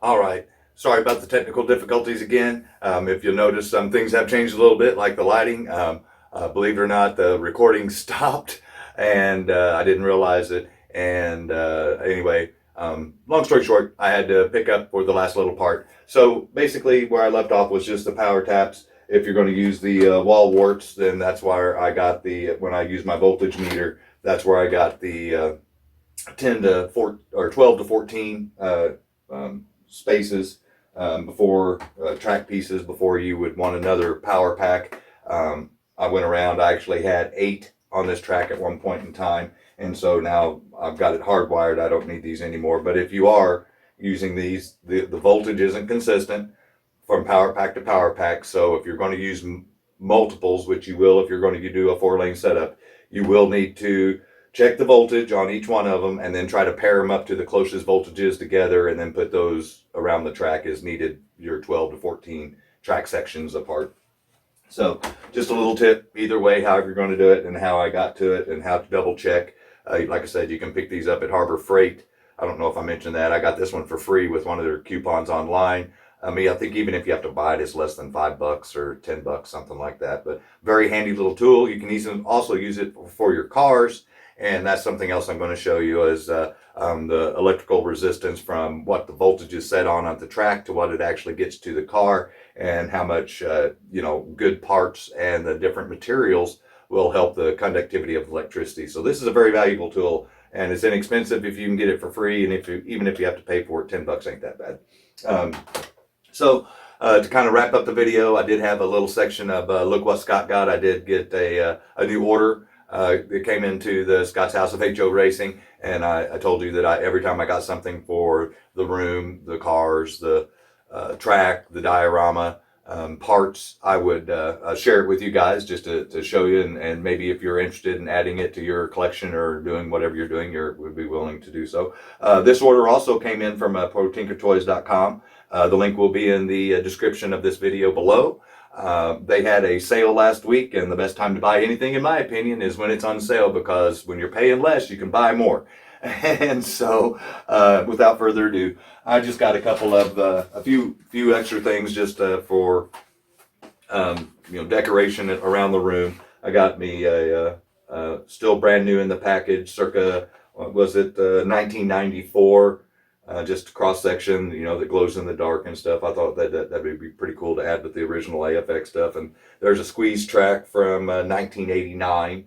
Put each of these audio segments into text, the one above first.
All right. Sorry about the technical difficulties again. If you'll notice, some things have changed a little bit, like the lighting. Believe it or not, the recording stopped, and I didn't realize it. And anyway, long story short, I had to pick up for the last little part. So basically, where I left off was just the power taps. If you're going to use the wall warts, then that's where I got the, when I use my voltage meter, that's where I got the 10 to 4 or 12 to 14 spaces before track pieces before you would want another power pack. I went around, I actually had 8 on this track at one point in time, and so now I've got it hardwired. I don't need these anymore. But if you are using these, the voltage isn't consistent from power pack to power pack. So if you're going to use multiples, which you will if you're going to do a 4-lane setup, you will need to check the voltage on each one of them and then try to pair them up to the closest voltages together, and then put those around the track as needed, your 12 to 14 track sections apart. So just a little tip either way, however you're going to do it, and how I got to it and how to double check. Like I said, you can pick these up at Harbor Freight. I don't know if I mentioned that. I got this one for free with one of their coupons online. I think even if you have to buy it, it's less than $5 or $10, something like that. But very handy little tool. You can also use it for your cars. And that's something else I'm going to show you is the electrical resistance from what the voltage is set on the track to what it actually gets to the car, and how much good parts and the different materials will help the conductivity of electricity. So this is a very valuable tool, and it's inexpensive if you can get it for free, and even if you have to pay for it, $10 ain't that bad. To kind of wrap up the video, I did have a little section of look what Scott got. I did get a new order. It came into the Scott's House of HO Racing, and I told you that every time I got something for the room, the cars, the track, the diorama, parts, I would share it with you guys just to show you, and maybe if you're interested in adding it to your collection or doing whatever you're doing, would be willing to do so. This order also came in from ProTinkerToys.com. The link will be in the description of this video below. They had a sale last week, and the best time to buy anything, in my opinion, is when it's on sale, because when you're paying less, you can buy more. And so, without further ado, I just got a couple of a few extra things just for decoration around the room. I got me a still brand new in the package, circa 1994. Just cross section, that glows in the dark and stuff. I thought that would be pretty cool to add with the original AFX stuff. And there's a squeeze track from 1989.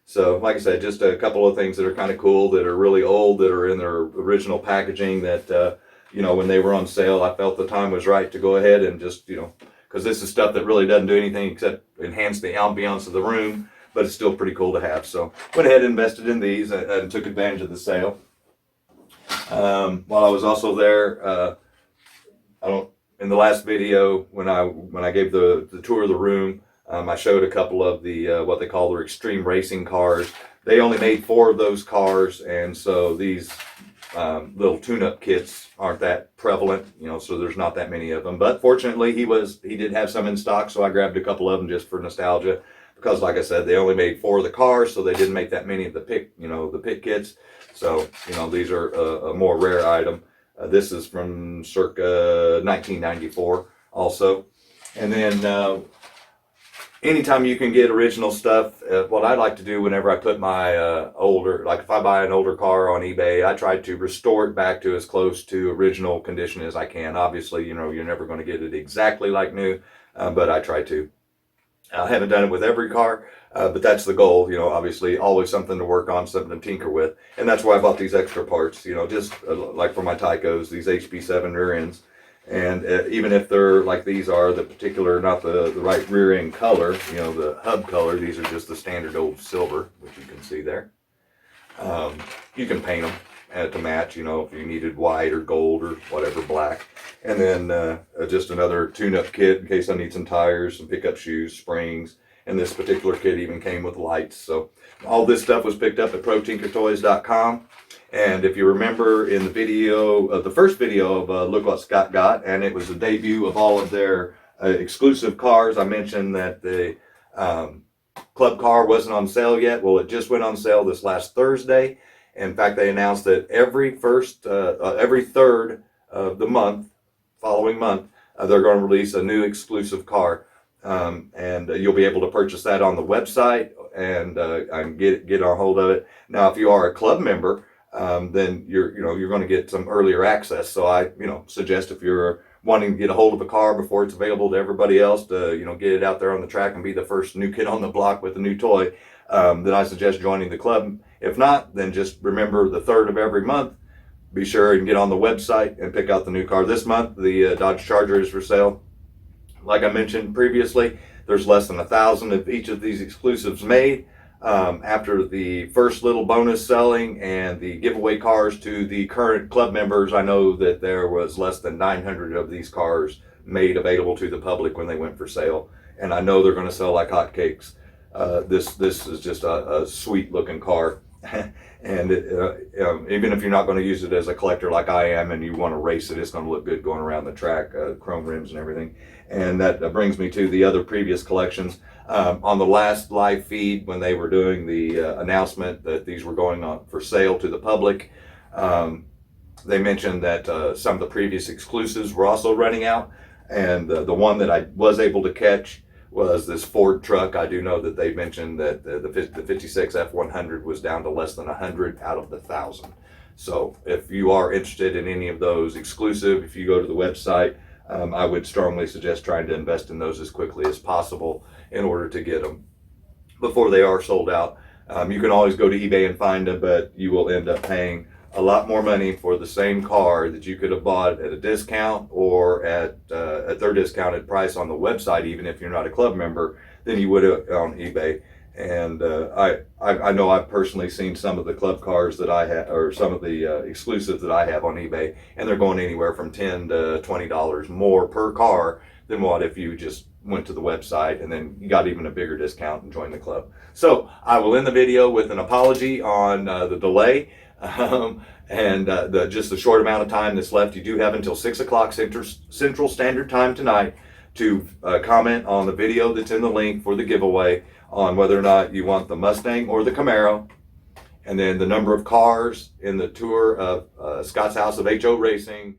So, like I said, just a couple of things that are kind of cool, that are really old, that are in their original packaging. That when they were on sale, I felt the time was right to go ahead and just because this is stuff that really doesn't do anything except enhance the ambiance of the room, but it's still pretty cool to have. So, went ahead and invested in these and took advantage of the sale. While I was also there, in the last video when I gave the tour of the room, I showed a couple of the what they call their extreme racing cars. They only made 4 of those cars, and so these little tune-up kits aren't that prevalent, so there's not that many of them. But fortunately, he did have some in stock, so I grabbed a couple of them just for nostalgia. Because, like I said, they only made 4 of the cars, so they didn't make that many of the pit kits. So, these are a more rare item. This is from circa 1994 also. And then anytime you can get original stuff, what I like to do whenever I put my if I buy an older car on eBay, I try to restore it back to as close to original condition as I can. Obviously, you're never going to get it exactly like new, but I try to. I haven't done it with every car, but that's the goal. Obviously, always something to work on, something to tinker with. And that's why I bought these extra parts, just like for my Tycos, these HP7 rear ends. And even if they're like these are the particular, not the right rear end color, the hub color, these are just the standard old silver, which you can see there. You can paint them to match, if you needed white or gold or whatever, black. And then just another tune-up kit in case I need some tires, some pickup shoes, springs. And this particular kit even came with lights. So all this stuff was picked up at ProTinkerToys.com. And if you remember in the video, the first video of Look What Scott Got, and it was the debut of all of their exclusive cars, I mentioned that the club car wasn't on sale yet. Well, it just went on sale this last Thursday. In fact, they announced that every third of the month following month, they're going to release a new exclusive car. And you'll be able to purchase that on the website and get a hold of it. Now, if you are a club member, then you're going to get some earlier access. So I suggest, if you're wanting to get a hold of a car before it's available to everybody else, to get it out there on the track and be the first new kid on the block with a new toy, then I suggest joining the club. If not, then just remember the 3rd of every month. Be sure and get on the website and pick out the new car. This month, the Dodge Charger is for sale. Like I mentioned previously, there's less than 1,000 of each of these exclusives made. After the first little bonus selling and the giveaway cars to the current club members, I know that there was less than 900 of these cars made available to the public when they went for sale. And I know they're going to sell like hotcakes. This is just a sweet looking car. And even if you're not going to use it as a collector like I am, and you want to race it, it's going to look good going around the track, chrome rims and everything. And that brings me to the other previous collections. On the last live feed, when they were doing the announcement that these were going on for sale to the public, they mentioned that some of the previous exclusives were also running out. And the one that I was able to catch was this Ford truck. I do know that they mentioned that the 56 F100 was down to less than 100 out of the 1,000. So if you are interested in any of those exclusive, if you go to the website, I would strongly suggest trying to invest in those as quickly as possible in order to get them before they are sold out. You can always go to eBay and find them, but you will end up paying a lot more money for the same car that you could have bought at a discount or at their discounted price on the website, even if you're not a club member, than you would have on eBay. And I know I've personally seen some of the club cars that I have, or some of the exclusives that I have on eBay, and they're going anywhere from $10 to $20 more per car than what if you just went to the website and then you got even a bigger discount and joined the club. So I will end the video with an apology on the delay. And just the short amount of time that's left. You do have until 6 o'clock Central Standard Time tonight to comment on the video that's in the link for the giveaway on whether or not you want the Mustang or the Camaro, and then the number of cars in the tour of Scott's House of HO Racing.